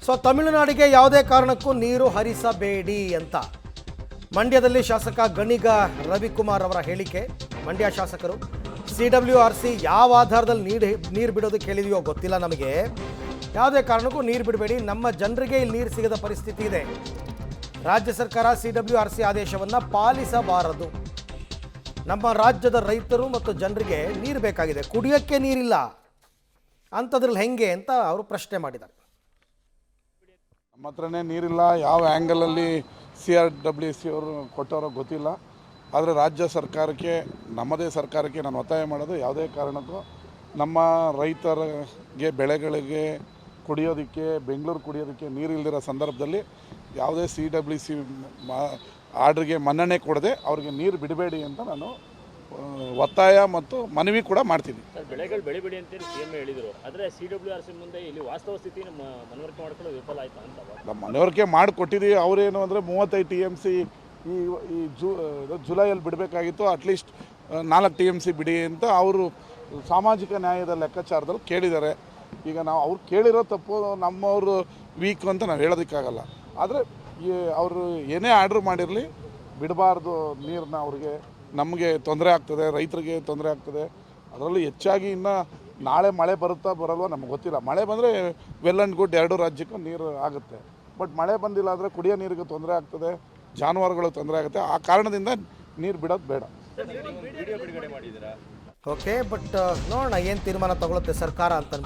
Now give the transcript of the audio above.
So ತಮಿಳುನಾಡಿಗೆ ಯಾವುದೇ ಕಾರಣಕ್ಕೂ ನೀರು ಹರಿಸಬೇಡಿ ಅಂತ ಮಂಡ್ಯದಲ್ಲಿ ಶಾಸಕ ಗಣಿಗ ರವಿಕುಮಾರ್ ಅವರ ಹೇಳಿಕೆ. ಮಂಡ್ಯ ಶಾಸಕರು CWRC ಯಾವ ಆಧಾರದಲ್ಲಿ ನೀರು ಬಿಡೋದಕ್ಕೆ ಹೇಳಿದೆಯೋ ಗೊತ್ತಿಲ್ಲ ನಮಗೆ. ಯಾವುದೇ ಕಾರಣಕ್ಕೂ ನೀರು ಬಿಡಬೇಡಿ, ನಮ್ಮ ಜನರಿಗೆ ಇಲ್ಲಿ ನೀರು ಸಿಗದ ಪರಿಸ್ಥಿತಿ ಇದೆ. ರಾಜ್ಯ ಸರ್ಕಾರ CWRC ಆದೇಶವನ್ನು ಪಾಲಿಸಬಾರದು. ನಮ್ಮ ರಾಜ್ಯದ ರೈತರು ಮತ್ತು ಜನರಿಗೆ ನೀರು ಬೇಕಾಗಿದೆ, ಕುಡಿಯೋಕ್ಕೆ ನೀರಿಲ್ಲ ಅಂಥದ್ರಲ್ಲಿ ಹೆಂಗೆ ಅಂತ ಅವರು ಪ್ರಶ್ನೆ ಮಾಡಿದ್ದಾರೆ. ನಮ್ಮ ಹತ್ರನೇ ನೀರಿಲ್ಲ, ಯಾವ ಆ್ಯಂಗಲಲ್ಲಿ CRWC ಅವರು ಕೊಟ್ಟವರೋ ಗೊತ್ತಿಲ್ಲ. ಆದರೆ ರಾಜ್ಯ ಸರ್ಕಾರಕ್ಕೆ, ನಮ್ಮದೇ ಸರ್ಕಾರಕ್ಕೆ ನಾನು ಒತ್ತಾಯ ಮಾಡೋದು, ಯಾವುದೇ ಕಾರಣಕ್ಕೂ ನಮ್ಮ ರೈತರಿಗೆ ಬೆಳೆಗಳಿಗೆ ಕುಡಿಯೋದಕ್ಕೆ, ಬೆಂಗಳೂರು ಕುಡಿಯೋದಕ್ಕೆ ನೀರು ಇಲ್ದಿರೋ ಸಂದರ್ಭದಲ್ಲಿ ಯಾವುದೇ CWC ಆರ್ಡ್ರಿಗೆ ಮನ್ನಣೆ ಕೊಡದೆ ಅವ್ರಿಗೆ ನೀರು ಬಿಡಬೇಡಿ ಅಂತ ನಾನು ಒತ್ತಾಯ ಮತ್ತು ಮನವಿ ಕೂಡ ಮಾಡ್ತೀನಿ. ಸರ್, ಬೆಳೆಗಳು ಬೆಳಿಬೇಡಿ ಅಂತೇಳಿ CM ಹೇಳಿದರು. ಆದರೆ CWRC ಮುಂದೆ ಇಲ್ಲಿ ವಾಸ್ತವ ಸ್ಥಿತಿ ಮನವರಿಕೆ ಮಾಡ್ಕೊಳ್ಳೋ ವಿಫಲ ಆಯ್ತಾ ಅಂತ ನಮ್ಮ ಮನವರಿಕೆ ಮಾಡಿಕೊಟ್ಟಿದ್ದೀವಿ. ಅವರೇನು ಅಂದರೆ 35 TMC ಈ ಜುಲೈಯಲ್ಲಿ ಬಿಡಬೇಕಾಗಿತ್ತು, ಅಟ್ಲೀಸ್ಟ್ 4 TMC ಬಿಡಿ ಅಂತ ಅವರು ಸಾಮಾಜಿಕ ನ್ಯಾಯದ ಲೆಕ್ಕಾಚಾರದಲ್ಲಿ ಕೇಳಿದ್ದಾರೆ. ಈಗ ನಾವು ಅವ್ರು ಕೇಳಿರೋ ತಪ್ಪು, ನಮ್ಮವರು ವೀಕ್ ಅಂತ ನಾವು ಹೇಳೋದಕ್ಕಾಗಲ್ಲ. ಆದರೆ ಅವರು ಏನೇ ಆರ್ಡ್ರ್ ಮಾಡಿರಲಿ ಬಿಡಬಾರ್ದು ನೀರನ್ನ. ಅವ್ರಿಗೆ ನಮಗೆ ತೊಂದರೆ ಆಗ್ತದೆ, ರೈತರಿಗೆ ತೊಂದರೆ ಆಗ್ತದೆ. ಅದರಲ್ಲೂ ಹೆಚ್ಚಾಗಿ ಇನ್ನು ನಾಳೆ ಮಳೆ ಬರುತ್ತಾ ಬರಲ್ವ ನಮ್ಗೆ ಗೊತ್ತಿಲ್ಲ. ಮಳೆ ಬಂದರೆ ವೆಲ್ ಆ್ಯಂಡ್ ಗುಡ್, ಎರಡೂ ರಾಜ್ಯಕ್ಕೂ ನೀರು ಆಗುತ್ತೆ. ಬಟ್ ಮಳೆ ಬಂದಿಲ್ಲ ಅಂದರೆ ಕುಡಿಯೋ ನೀರಿಗೆ ತೊಂದರೆ ಆಗ್ತದೆ, ಜಾನುವಾರುಗಳು ತೊಂದರೆ ಆಗುತ್ತೆ. ಆ ಕಾರಣದಿಂದ ನೀರು ಬಿಡೋದು ಬೇಡ. ಓಕೆ, ಬಟ್ ನೋಡೋಣ ಏನು ತೀರ್ಮಾನ ತಗೊಳುತ್ತೆ ಸರ್ಕಾರ ಅಂತ ಅಂದ್ಬಿಟ್ಟು.